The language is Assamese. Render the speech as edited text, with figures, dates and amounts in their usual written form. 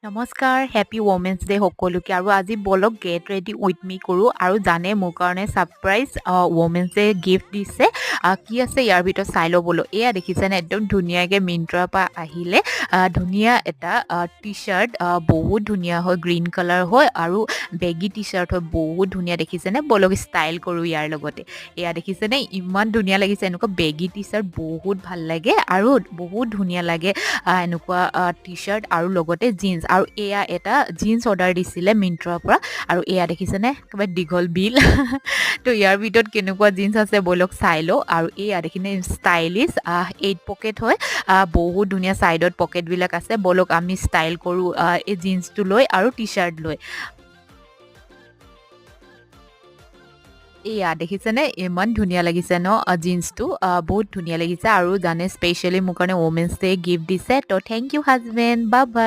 নমস্কাৰ হেপী ওমেন্স ডে সকলোকে আৰু আজি বলক গেট ৰেডি উইথ মি কৰোঁ আৰু জানে মোৰ কাৰণে ছাৰপ্ৰাইজ ওমেন্স ডে গিফ্ট দিছে কি আছে ইয়াৰ ভিতৰত চাই ল'ব বলো এয়া দেখিছেনে একদম ধুনীয়াকৈ মিন্ত্ৰাৰ পৰা আহিলে ধুনীয়া এটা টি চাৰ্ট বহুত ধুনীয়া হয় গ্ৰীণ কালাৰ হয় আৰু বেগী টি চাৰ্ট হয় বহুত ধুনীয়া দেখিছেনে বলক ষ্টাইল কৰোঁ ইয়াৰ লগতে এয়া দেখিছেনে ইমান ধুনীয়া লাগিছে এনেকুৱা বেগী টি চাৰ্ট বহুত ভাল লাগে আৰু বহুত ধুনীয়া লাগে এনেকুৱা টি চাৰ্ট আৰু লগতে জিন্স আৰু এয়া এটা জিন্স অৰ্ডাৰ দিছিলে মিন্ত্ৰাৰ পৰা আৰু এয়া দেখিছেনে একেবাৰে দীঘল বিল তো ইয়াৰ ভিতৰত কেনেকুৱা জিন্স আছে বলক চাই লওঁ আৰু এয়া দেখিনে ষ্টাইলিছ 8 পকেট হয় বহুত ধুনীয়া ছাইডত পকেটবিলাক আছে বলক আমি ষ্টাইল কৰোঁ এই জিন্সটো লৈ আৰু টি চাৰ্ট লৈ এয়া দেখিছেনে ইমান ধুনীয়া লাগিছে ন জিন্সটো বহুত ধুনীয়া লাগিছে আৰু জানে স্পেচিয়েলি মোৰ কাৰণে ওমেন্স ডে গিফ্ট দিছে তো thank you husband bye by